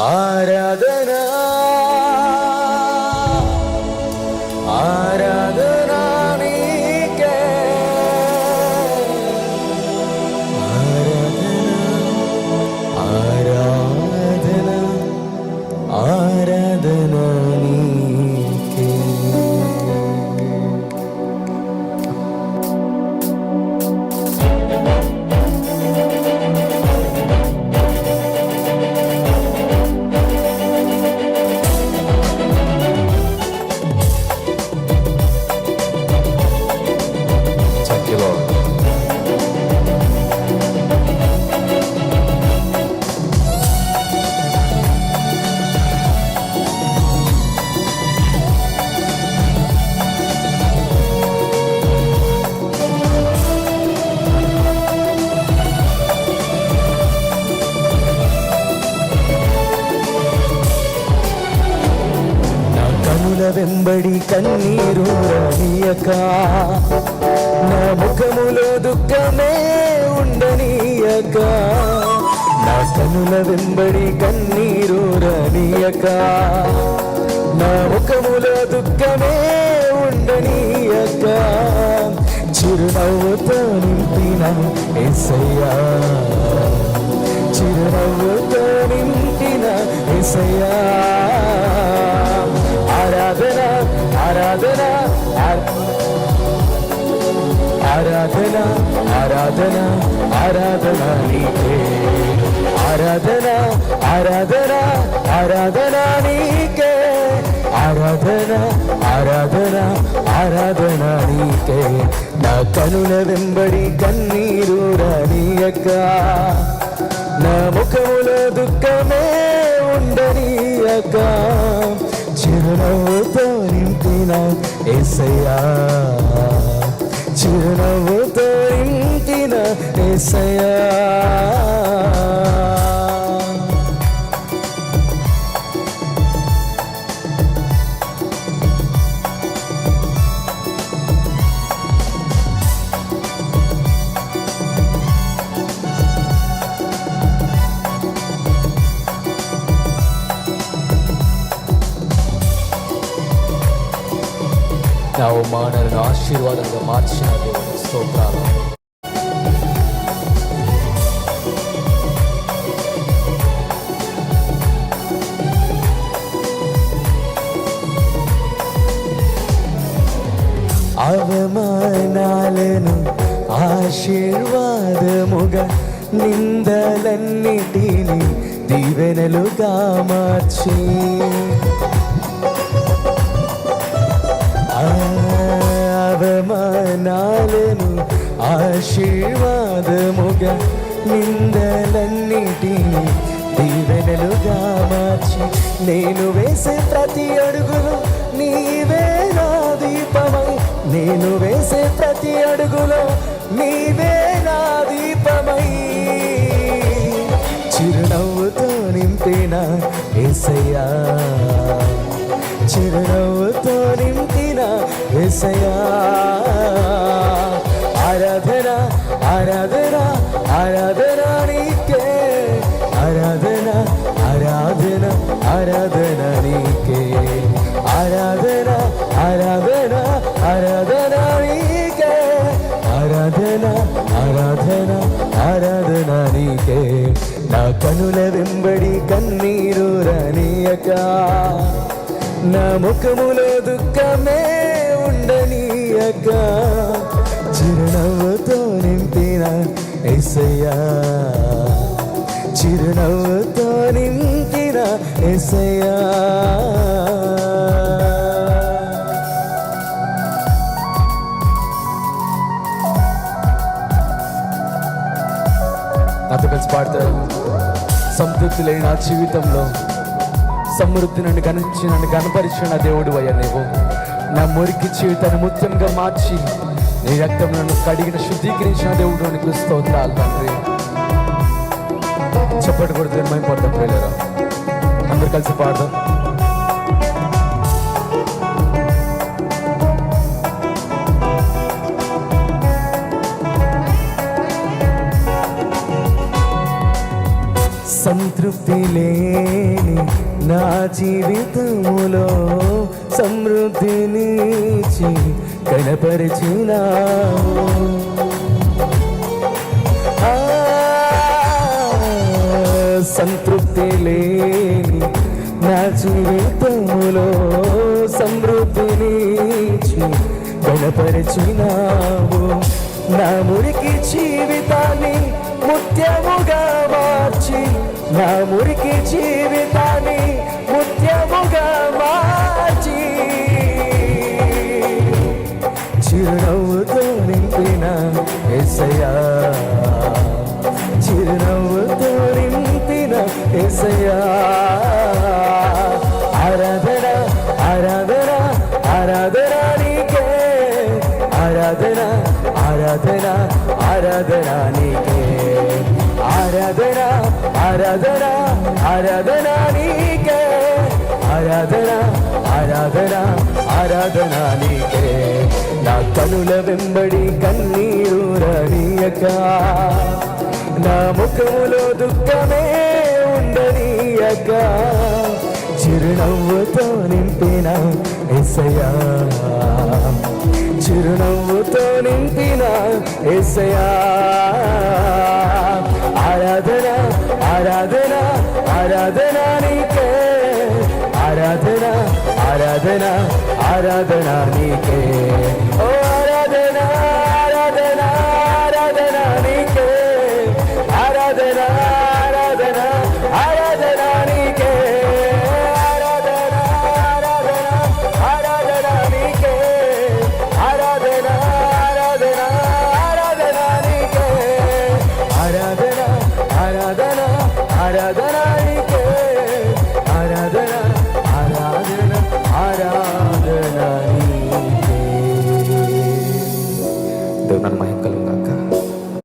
ఆరాధన ఆరాధన నీకే ఆరాధన ఆరాధన నీకే. వెంబడి కన్నీరు రానియక, నా ముఖములో దుఃఖమే ఉండనీయక, నా కనుల వెంబడి కన్నీరు రానియక, నా ముఖములో దుఃఖమే ఉండనీయక, చిరునవ్వుతో నింపిన యేసయ్యా, చిరునవ్వుతో నింపిన యేసయ్యా. ఆరాధన ఆరాధన ఆరాధన ఆరాధన ఆరాధన నీకే, ఆరాధన ఆరాధన ఆరాధన నీకే, ఆరాధన ఆరాధన ఆరాధన నీకే. నా కనుల వెంబడి కన్నీరు రానియక, నా ముఖములో దుఃఖమే ఉండనీయక, చిరునవ్వుతో నింపిన యేసయ్యా, చిరునవ్వుతో నింపిన యేసయ్యా. నా అవమానాలను ఆశీర్వాదంగా మార్చిన దేవుని స్తోత్రాలు. అవమానాలను ఆశీర్వాదముగా, నిందలన్నిటిని దీవెనలుగా మార్చి, అవమానాలను ఆశీర్వాదముగా, నిందలన్నిటిని దీవెనలుగా మార్చి, నేను వేసే ప్రతి అడుగులో నీవే నా దీపమై, నేను వేసే ప్రతి అడుగులో నీవే నా దీపమై, చిరునవ్వుతో నింపిన యేసయ్యా, చిరునవ్వుతో నింపిన యేసయ్యా. ఆరాధన ఆరాధన ఆరాధన నీకే, ఆరాధన ఆరాధన ఆరాధన నీకే, ఆరాధన ఆరాధన ఆరాధన నీకే, ఆరాధన ఆరాధన ఆరాధన నీకే. నా కనుల వెంబడి కన్నీరు రానియక, నా ముఖములో దుఃఖమే ఉండనీయక, చిరునవ్వుతో నింపిన యేసయ్యా, చిరునవ్వుతో నింపిన యేసయ్యా. నాతో కలిసి పాడతారు. సంతృప్తి లేని నా జీవితంలో సమృద్ధి నన్ను కనపరిచిన దేవుడు అయ్యా నీవు. నా మురికి జీవితాన్ని ముత్యంగా మార్చి నీ రక్తం నన్ను కడిగిన శుద్ధీకరించిన దేవుడు నీకు స్తోత్రాలు తండ్రి. చప్పటి కొడుతూ మేము పడతాం ప్రియులారా, అందరు కలిసి పాడదాం. సంతృప్తి లేని నా జీవితములో సమృద్ధినిచ్చి కనపరిచినావు. సంతృప్తి లేని నా జీవితములో సమృద్ధినిచ్చి కనపరిచినావు. నా మురికి జీవితాన్ని ముత్యముగా మార్చి, నా మురికి జీవితాన్ని ముత్యముగా మార్చి, చిరునవ్వుతో నింపిన యేసయ్యా, చిరునవ్వుతో నింపిన యేసయ్యా. ఆరాధన ఆరాధన ఆరాధన నీకే, ఆరాధన ఆరాధన ఆరాధన నీకే, ఆరాధన ఆరాధన ఆరాధన నీకే, ఆరాధన ఆరాధన ఆరాధన నీకే. నా కనుల వెంబడి కన్నీరు రానీయక, నా ముఖములో దుఃఖమే ఉండనీయక, చిరునవ్వుతో నింపిన యేసయ్యా, చిరునవ్వుతో నింపిన యేసయ్యా. ఆరాధన ఆరాధన ఆరాధన నీకే, ఆరాధన ఆరాధన ఆరాధన నీకే. ఓ ఆరాధన ఆరాధన ఆరాధన నీకే, ఆరాధన ఆరాధన ఆరాధన నీకే, ఆరాధన ఆరాధన ఆరాధన నీకే, ఆరాధన ఆరాధన ఆరాధన నీకే, ఆరాధన ఆరాధన ఆరాధన నీకే, ఆరాధన ఆరాధన ఆరాధన నీకే. దేవుని మహిమ కలుగుగాక.